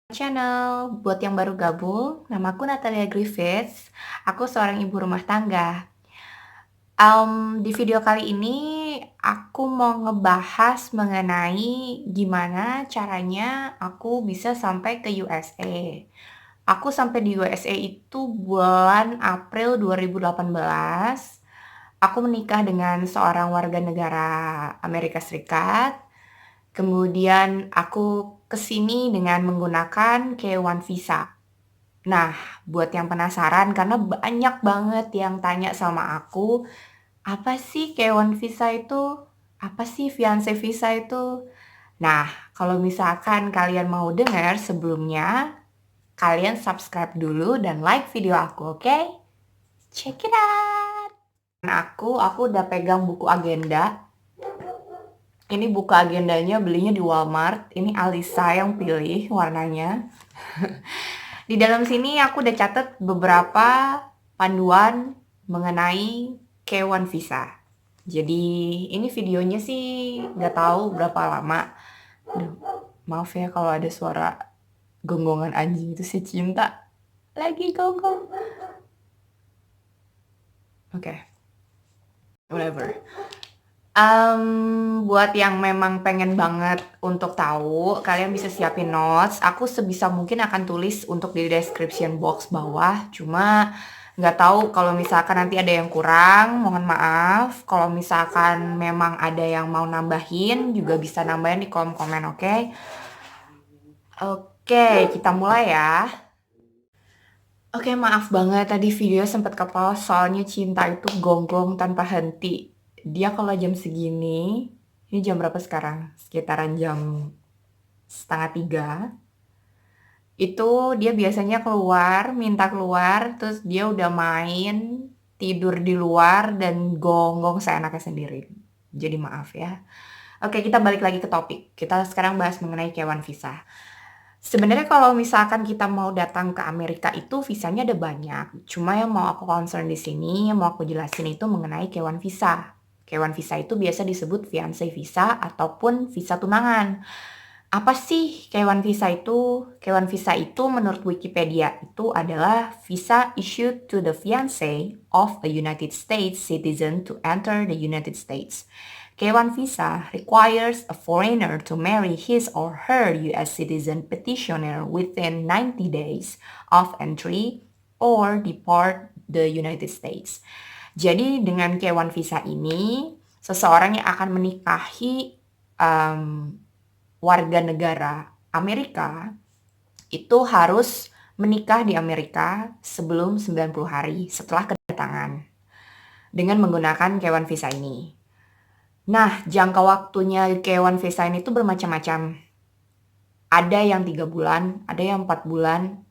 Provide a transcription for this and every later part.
Channel. Buat yang baru gabung, namaku Natalia Griffiths. Aku seorang ibu rumah tangga. Di video kali ini aku mau ngebahas mengenai gimana caranya aku bisa sampai ke USA. Aku sampai di USA itu bulan April 2018. Aku menikah dengan seorang warga negara Amerika Serikat. Kemudian aku kesini dengan menggunakan K1 visa. Nah, buat yang penasaran karena banyak banget yang tanya sama aku, "Apa sih K1 visa itu? Apa sih fiancé visa itu?" Nah, kalau misalkan kalian mau dengar sebelumnya, kalian subscribe dulu dan like video aku, oke? Check it out! Nah, aku udah pegang buku agenda. Ini buku agendanya belinya di Walmart. Ini Alisa yang pilih warnanya. Di dalam sini aku udah catat beberapa panduan mengenai K1 visa. Jadi ini videonya sih nggak tahu berapa lama. Duh, maaf ya kalau ada suara gonggongan anjing, itu si Cinta lagi gonggong. Oke, whatever. Buat yang memang pengen banget untuk tahu, kalian bisa siapin notes. Aku sebisa mungkin akan tulis untuk di description box bawah. Cuma nggak tahu kalau misalkan nanti ada yang kurang, mohon maaf. Kalau misalkan memang ada yang mau nambahin, juga bisa nambahin di kolom komen, oke? Oke, kita mulai ya. Oke, maaf banget tadi video sempat ke-pause soalnya Cinta itu gonggong tanpa henti. Dia kalau jam segini, ini jam berapa sekarang? Sekitaran jam setengah tiga. Itu dia biasanya keluar, minta keluar, terus dia udah main, tidur di luar, dan gonggong seenaknya sendiri. Jadi maaf ya. Oke, kita balik lagi ke topik. Kita sekarang bahas mengenai K1 visa. Sebenarnya kalau misalkan kita mau datang ke Amerika itu visanya ada banyak. Cuma yang mau aku concern di sini, yang mau aku jelasin itu mengenai K1 visa. K1 visa itu biasa disebut fiancé visa ataupun visa tunangan. Apa sih K1 visa itu? K1 visa itu menurut Wikipedia itu adalah visa issued to the fiancé of a United States citizen to enter the United States. K1 visa requires a foreigner to marry his or her US citizen petitioner within 90 days of entry or depart the United States. Jadi dengan K1 visa ini, seseorang yang akan menikahi warga negara Amerika itu harus menikah di Amerika sebelum 90 hari setelah kedatangan dengan menggunakan K1 visa ini. Nah, jangka waktunya K1 visa ini tuh bermacam-macam. Ada yang 3 bulan, ada yang 4 bulan.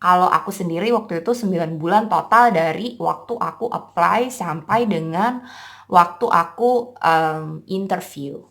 Kalau aku sendiri waktu itu 9 bulan total dari waktu aku apply sampai dengan waktu aku interview.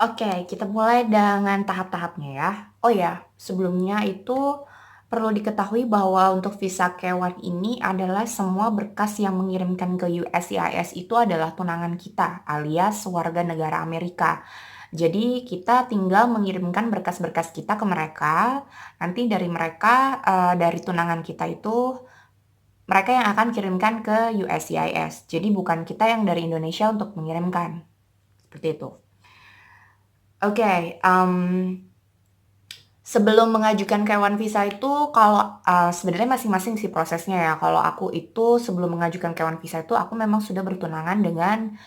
Oke, kita mulai dengan tahap-tahapnya ya. Oh ya, sebelumnya itu perlu diketahui bahwa untuk visa K1 ini adalah semua berkas yang mengirimkan ke USCIS itu adalah tunangan kita alias warga negara Amerika. Jadi kita tinggal mengirimkan berkas-berkas kita ke mereka. Nanti dari mereka, dari tunangan kita itu mereka yang akan kirimkan ke USCIS. Jadi bukan kita yang dari Indonesia untuk mengirimkan. Seperti itu. Oke, sebelum mengajukan K1 visa itu kalau sebenarnya masing-masing sih prosesnya ya. Kalau aku itu sebelum mengajukan K1 visa itu aku memang sudah bertunangan dengan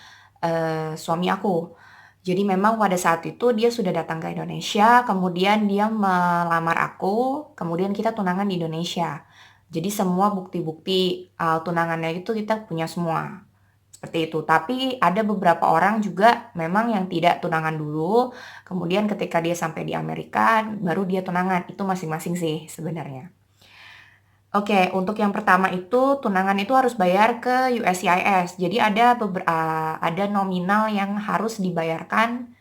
suami aku. Jadi memang pada saat itu dia sudah datang ke Indonesia, kemudian dia melamar aku, kemudian kita tunangan di Indonesia. Jadi semua bukti-bukti tunangannya itu kita punya semua. Seperti itu. Tapi ada beberapa orang juga memang yang tidak tunangan dulu, kemudian ketika dia sampai di Amerika baru dia tunangan. Itu masing-masing sih sebenarnya. Oke, untuk yang pertama itu tunangan itu harus bayar ke USCIS. Jadi ada nominal yang harus dibayarkan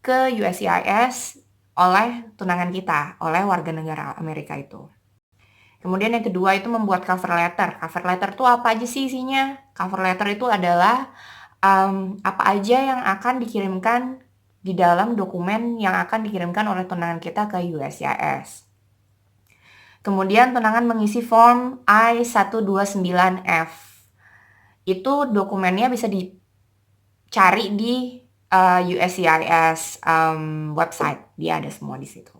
ke USCIS oleh tunangan kita, oleh warga negara Amerika itu. Kemudian yang kedua itu membuat cover letter. Cover letter itu apa aja sih isinya? Cover letter itu adalah apa aja yang akan dikirimkan di dalam dokumen yang akan dikirimkan oleh tunangan kita ke USCIS. Kemudian tunangan mengisi form I-129F. Itu dokumennya bisa dicari di USCIS website. Dia ada semua di situ.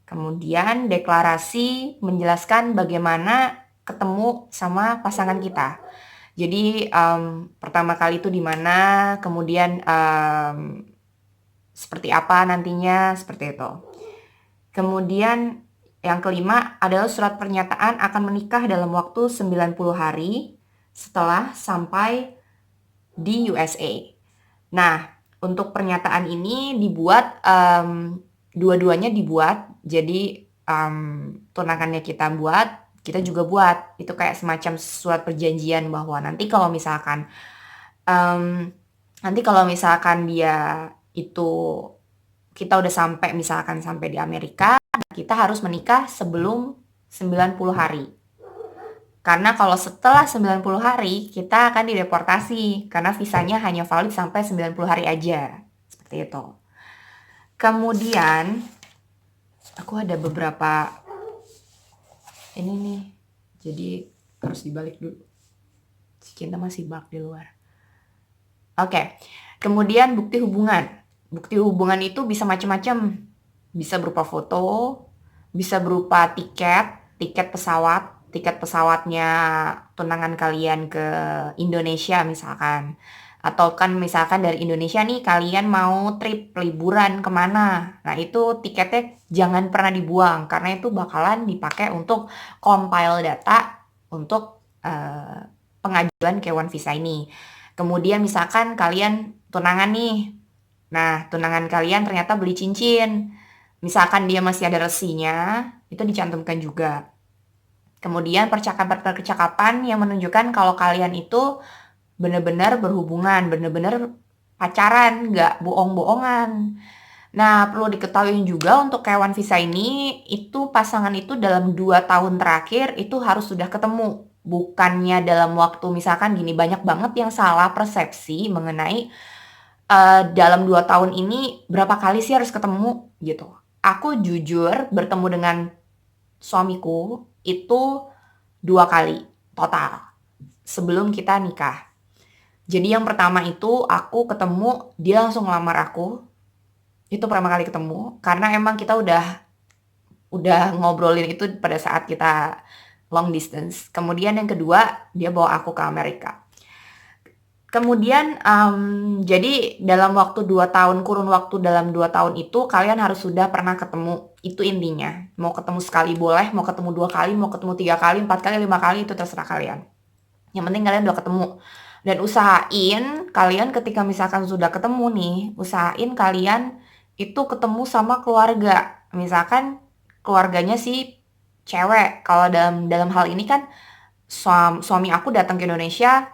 Kemudian deklarasi menjelaskan bagaimana ketemu sama pasangan kita. Jadi pertama kali itu di mana, kemudian seperti apa nantinya, seperti itu. Kemudian yang kelima adalah surat pernyataan akan menikah dalam waktu 90 hari setelah sampai di USA. Nah, untuk pernyataan ini dibuat, dua-duanya dibuat, jadi tunangannya kita buat, kita juga buat. Itu kayak semacam surat perjanjian bahwa nanti kalau misalkan dia itu, kita udah sampai di Amerika, kita harus menikah sebelum 90 hari. Karena kalau setelah 90 hari, kita akan dideportasi karena visanya hanya valid sampai 90 hari aja. Seperti itu. Kemudian, aku ada beberapa ini nih. Jadi harus dibalik dulu. Si Cinta masih bug di luar. Oke. Kemudian bukti hubungan. Bukti hubungan itu bisa macam-macam. Bisa berupa foto, bisa berupa tiket pesawatnya tunangan kalian ke Indonesia misalkan. Atau kan misalkan dari Indonesia nih kalian mau trip liburan kemana. Nah itu tiketnya jangan pernah dibuang karena itu bakalan dipakai untuk compile data untuk pengajuan K1 visa ini. Kemudian misalkan kalian tunangan nih. Nah tunangan kalian ternyata beli cincin. Misalkan dia masih ada resinya, itu dicantumkan juga. Kemudian percakapan yang menunjukkan kalau kalian itu benar-benar berhubungan, benar-benar pacaran, nggak bohong-bohongan. Nah, perlu diketahui juga untuk K1 visa ini, itu pasangan itu dalam 2 tahun terakhir itu harus sudah ketemu. Bukannya dalam waktu misalkan gini, banyak banget yang salah persepsi mengenai dalam 2 tahun ini berapa kali sih harus ketemu gitu. Aku jujur bertemu dengan suamiku itu 2 kali total sebelum kita nikah. Jadi yang pertama itu aku ketemu, dia langsung ngelamar aku. Itu pertama kali ketemu karena emang kita udah ngobrolin itu pada saat kita long distance. Kemudian yang kedua, dia bawa aku ke Amerika. Kemudian jadi dalam waktu 2 tahun, kurun waktu dalam 2 tahun itu kalian harus sudah pernah ketemu. Itu intinya. Mau ketemu sekali boleh, mau ketemu 2 kali, mau ketemu 3 kali, 4 kali, 5 kali, itu terserah kalian. Yang penting kalian udah ketemu. Dan usahain kalian ketika misalkan sudah ketemu nih, usahain kalian itu ketemu sama keluarga. Misalkan keluarganya si cewek. Kalau dalam hal ini kan suami aku datang ke Indonesia,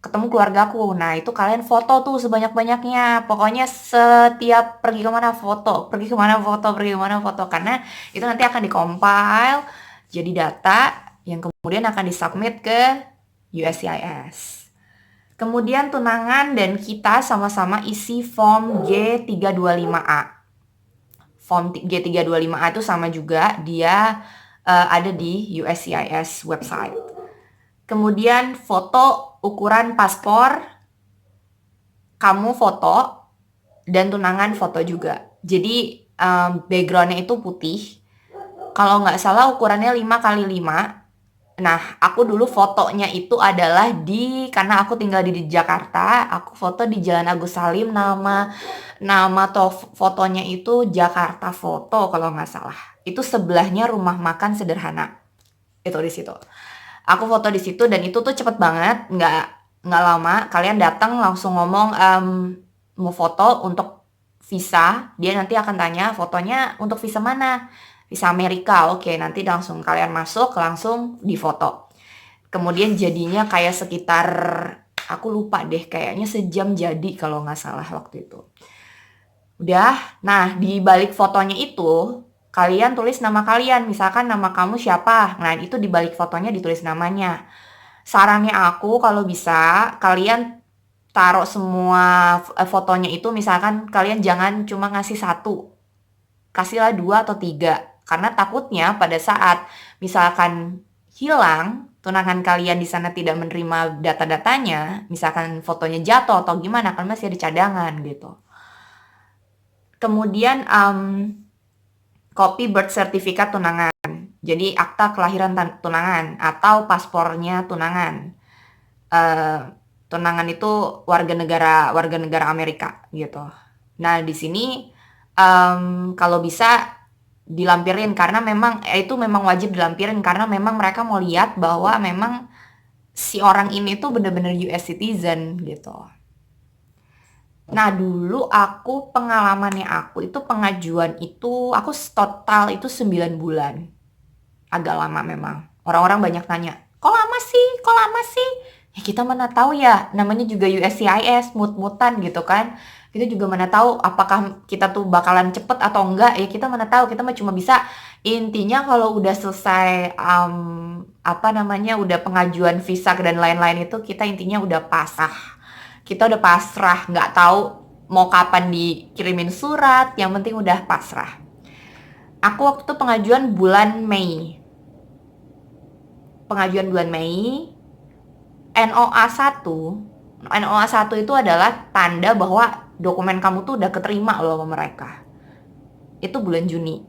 ketemu keluargaku. Nah, itu kalian foto tuh sebanyak-banyaknya. Pokoknya setiap pergi kemana foto, pergi kemana foto, pergi kemana foto. Karena itu nanti akan dikompil jadi data yang kemudian akan disubmit ke USCIS. Kemudian tunangan dan kita sama-sama isi form G325A. Form G325A itu sama juga, dia ada di USCIS website. Kemudian foto ukuran paspor, kamu foto, dan tunangan foto juga. Jadi backgroundnya itu putih. Kalau nggak salah ukurannya 5x5. Nah, aku dulu fotonya itu adalah karena aku tinggal di Jakarta, aku foto di Jalan Agus Salim, nama fotonya itu Jakarta Foto kalau nggak salah. Itu sebelahnya rumah makan sederhana. Itu di situ. Aku foto di situ dan itu tuh cepet banget, nggak lama. Kalian datang langsung ngomong mau foto untuk visa. Dia nanti akan tanya fotonya untuk visa mana. Visa Amerika, oke. Nanti langsung kalian masuk, langsung difoto. Kemudian jadinya kayak sekitar, aku lupa deh, kayaknya sejam jadi kalau nggak salah waktu itu. Udah, nah di balik fotonya itu kalian tulis nama kalian, misalkan nama kamu siapa. Nah, itu di balik fotonya ditulis namanya. Sarannya aku kalau bisa kalian taruh semua fotonya itu, misalkan kalian jangan cuma ngasih satu, kasihlah 2 atau 3. Karena takutnya pada saat misalkan hilang, tunangan kalian di sana tidak menerima data-datanya, misalkan fotonya jatuh atau gimana, kan masih ada cadangan gitu. Kemudian copy birth certificate tunangan. Jadi akta kelahiran tunangan atau paspornya tunangan. Tunangan itu warga negara Amerika gitu. Nah, di sini kalau bisa dilampirin karena memang itu memang wajib dilampirin karena memang mereka mau lihat bahwa memang si orang ini tuh bener-bener US citizen gitu. Nah, dulu pengalamannya aku itu pengajuan itu aku total itu 9 bulan. Agak lama memang. Orang-orang banyak tanya, "Kok lama sih? Kok lama sih?" Ya kita mana tahu ya, namanya juga USCIS, mut-mutan gitu kan. Kita juga mana tahu apakah kita tuh bakalan cepet atau enggak, ya kita mana tahu. Kita mah cuma bisa intinya kalau udah selesai udah pengajuan visa dan lain-lain itu kita intinya udah pasrah. Kita udah pasrah, nggak tahu mau kapan dikirimin surat, yang penting udah pasrah. Aku waktu itu pengajuan bulan Mei. NOA1 itu adalah tanda bahwa dokumen kamu tuh udah keterima loh sama mereka. Itu bulan Juni.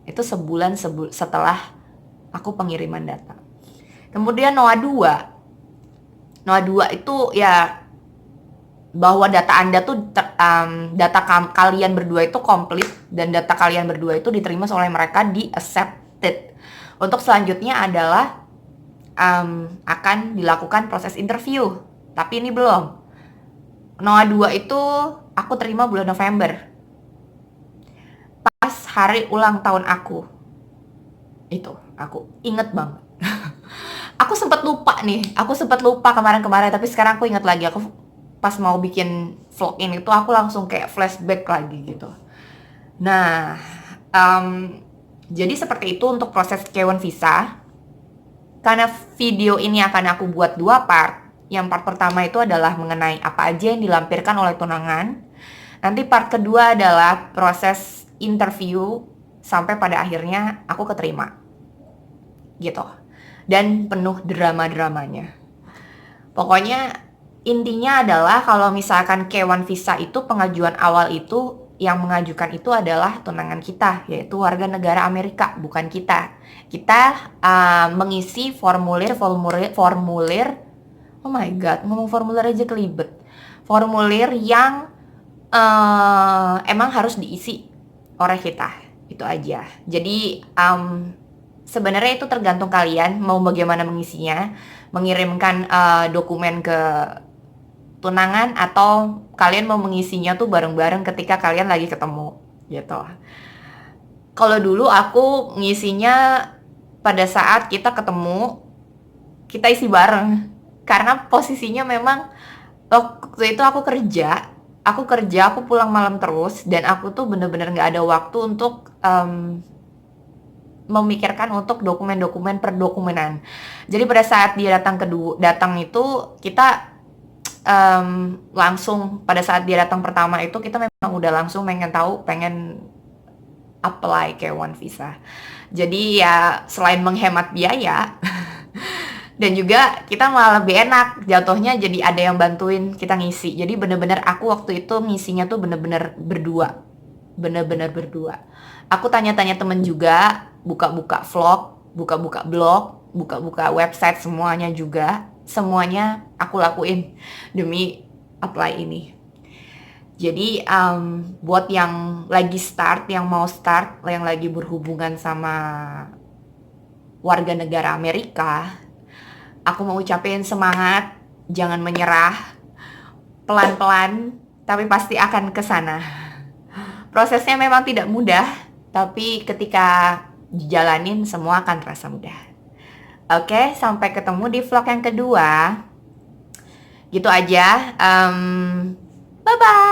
Itu sebulan setelah aku pengiriman data. Kemudian NOA2 itu ya bahwa data Anda tuh kalian berdua itu komplit dan data kalian berdua itu diterima oleh mereka, di accepted. Untuk selanjutnya adalah akan dilakukan proses interview. Tapi ini belum. NOA 2 itu aku terima bulan November. Pas hari ulang tahun aku. Itu, aku inget banget. Aku sempat lupa kemarin-kemarin, tapi sekarang aku inget lagi. Aku pas mau bikin vlog ini tuh aku langsung kayak flashback lagi gitu. Nah, jadi seperti itu untuk proses K1 visa. Karena video ini akan aku buat 2 part. Yang part pertama itu adalah mengenai apa aja yang dilampirkan oleh tunangan. Nanti part kedua adalah proses interview sampai pada akhirnya aku keterima. Gitu. Dan penuh drama-dramanya. Pokoknya intinya adalah kalau misalkan K1 visa itu pengajuan awal itu yang mengajukan itu adalah tunangan kita, yaitu warga negara Amerika, bukan kita. Kita mengisi formulir. Oh my god, ngomong formulir aja kelibet. Formulir yang emang harus diisi oleh kita, itu aja. Jadi sebenarnya itu tergantung kalian mau bagaimana mengisinya, mengirimkan dokumen ke tunangan atau kalian mau mengisinya tuh bareng-bareng ketika kalian lagi ketemu gitu. Kalau dulu aku ngisinya pada saat kita ketemu, kita isi bareng. Karena posisinya memang waktu itu aku kerja, aku pulang malam terus dan aku tuh bener-bener gak ada waktu untuk memikirkan untuk dokumen-dokumen perdokumenan. Jadi pada saat dia datang itu kita langsung pada saat dia datang pertama itu kita memang udah langsung pengen apply K1 visa. Jadi ya selain menghemat biaya dan juga kita malah lebih enak jatuhnya, jadi ada yang bantuin kita ngisi. Jadi bener-bener aku waktu itu ngisinya tuh bener-bener berdua. Aku tanya-tanya temen juga, buka-buka vlog, buka-buka blog, buka-buka website, semuanya aku lakuin demi apply ini. Jadi buat yang lagi berhubungan sama warga negara Amerika, aku mau ucapin semangat, jangan menyerah, pelan-pelan tapi pasti akan kesana. Prosesnya memang tidak mudah, tapi ketika dijalanin semua akan terasa mudah. Oke, sampai ketemu di vlog yang kedua. Gitu aja. Bye-bye.